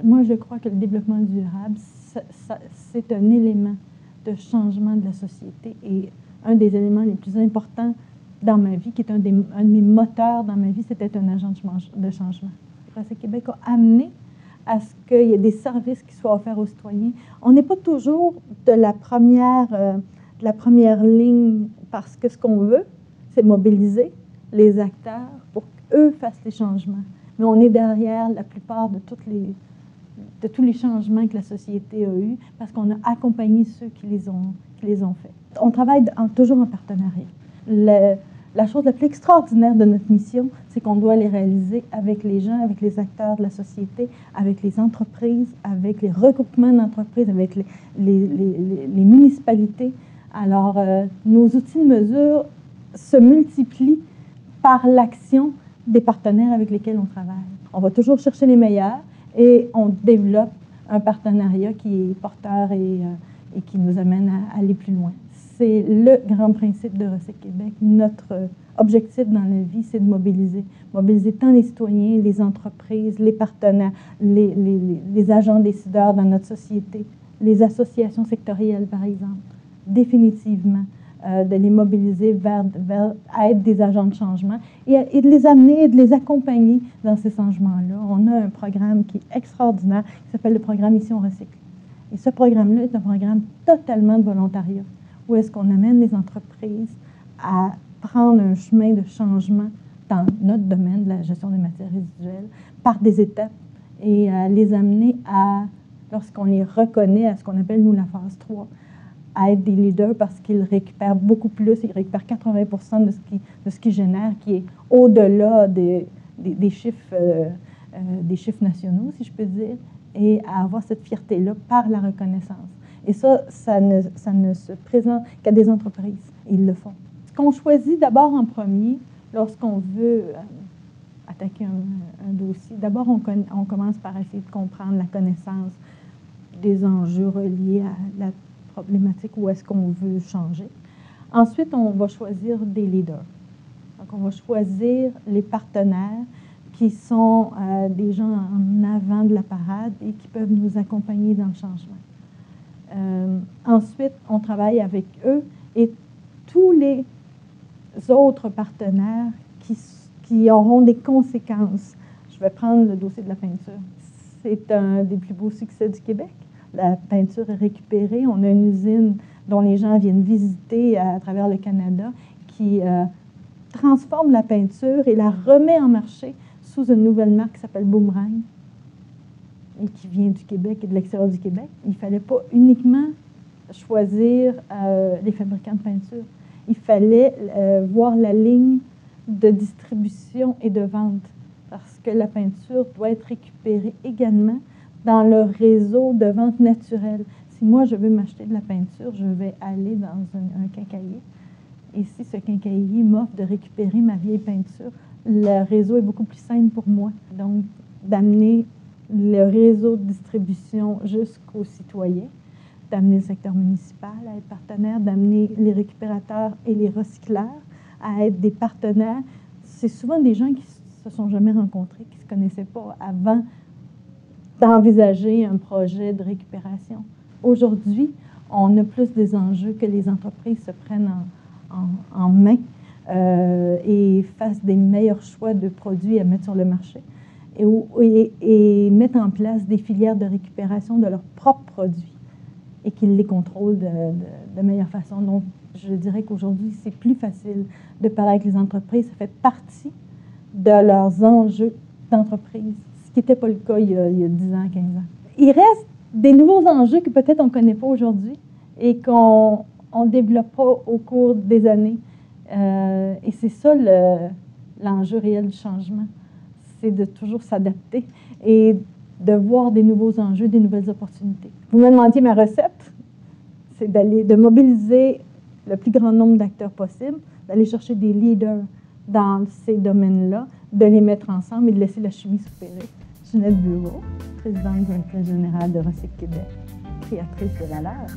Moi, je crois que le développement durable, c'est un élément de changement de la société et un des éléments les plus importants dans ma vie, qui est un de mes moteurs dans ma vie, c'était un agent de changement. Racec Québec a amené à ce qu'il y ait des services qui soient offerts aux citoyens. On n'est pas toujours de la première ligne parce que ce qu'on veut, c'est mobiliser les acteurs pour qu'eux fassent les changements. Mais on est derrière la plupart de tous les changements que la société a eus parce qu'on a accompagné ceux qui les ont faits. On travaille toujours en partenariat. La chose la plus extraordinaire de notre mission, c'est qu'on doit les réaliser avec les gens, avec les acteurs de la société, avec les entreprises, avec les regroupements d'entreprises, avec les municipalités. Alors, nos outils de mesure se multiplient par l'action des partenaires avec lesquels on travaille. On va toujours chercher les meilleurs et on développe un partenariat qui est porteur et qui nous amène à aller plus loin. C'est le grand principe de Racec Québec. Notre objectif dans la vie, c'est de mobiliser. Mobiliser tant les citoyens, les entreprises, les partenaires, les agents décideurs dans notre société, les associations sectorielles, par exemple. Définitivement, de les mobiliser vers à être des agents de changement et de les amener et de les accompagner dans ces changements-là. On a un programme qui est extraordinaire, qui s'appelle le programme Ici on recycle. Et ce programme-là est un programme totalement de volontariat, où est-ce qu'on amène les entreprises à prendre un chemin de changement dans notre domaine de la gestion des matières résiduelles par des étapes et à les amener à, lorsqu'on les reconnaît, à ce qu'on appelle, nous, la phase 3, à être des leaders parce qu'ils récupèrent beaucoup plus, ils récupèrent 80% de ce qu'ils génèrent, qui est au-delà des chiffres nationaux, si je peux dire, et à avoir cette fierté-là par la reconnaissance. Et ça ne se présente qu'à des entreprises. Ils le font. Ce qu'on choisit d'abord en premier, lorsqu'on veut attaquer un dossier, d'abord on commence par essayer de comprendre la connaissance des enjeux reliés à la problématique où est-ce qu'on veut changer. Ensuite, on va choisir des leaders. Donc, on va choisir les partenaires qui sont des gens en avant de la parade et qui peuvent nous accompagner dans le changement. Ensuite, on travaille avec eux et tous les autres partenaires qui auront des conséquences. Je vais prendre le dossier de la peinture. C'est un des plus beaux succès du Québec. La peinture est récupérée. On a une usine dont les gens viennent visiter à travers le Canada qui transforme la peinture et la remet en marché sous une nouvelle marque qui s'appelle Boomerang et qui vient du Québec et de l'extérieur du Québec. Il ne fallait pas uniquement choisir les fabricants de peinture. Il fallait voir la ligne de distribution et de vente parce que la peinture doit être récupérée également dans le réseau de vente naturelle. Si moi, je veux m'acheter de la peinture, je vais aller dans un quincaillier. Et si ce quincaillier m'offre de récupérer ma vieille peinture, le réseau est beaucoup plus simple pour moi. Donc, d'amener le réseau de distribution jusqu'aux citoyens, d'amener le secteur municipal à être partenaire, d'amener les récupérateurs et les recycleurs à être des partenaires. C'est souvent des gens qui ne se sont jamais rencontrés, qui ne se connaissaient pas avant d'envisager un projet de récupération. Aujourd'hui, on a plus des enjeux que les entreprises se prennent en main et fassent des meilleurs choix de produits à mettre sur le marché et mettent en place des filières de récupération de leurs propres produits et qu'ils les contrôlent de meilleure façon. Donc, je dirais qu'aujourd'hui, c'est plus facile de parler avec les entreprises. Ça fait partie de leurs enjeux d'entreprise, ce qui n'était pas le cas il y a 10 ans, 15 ans. Il reste des nouveaux enjeux que peut-être on ne connaît pas aujourd'hui et qu'on ne développe pas au cours des années. Et c'est ça l'enjeu réel du changement. C'est de toujours s'adapter et de voir des nouveaux enjeux, des nouvelles opportunités. Vous me demandiez ma recette, c'est de mobiliser le plus grand nombre d'acteurs possible, d'aller chercher des leaders dans ces domaines-là, de les mettre ensemble et de laisser la chimie s'opérer. Ginette Bureau, présidente et directrice générale de Racec Québec, créatrice de valeur.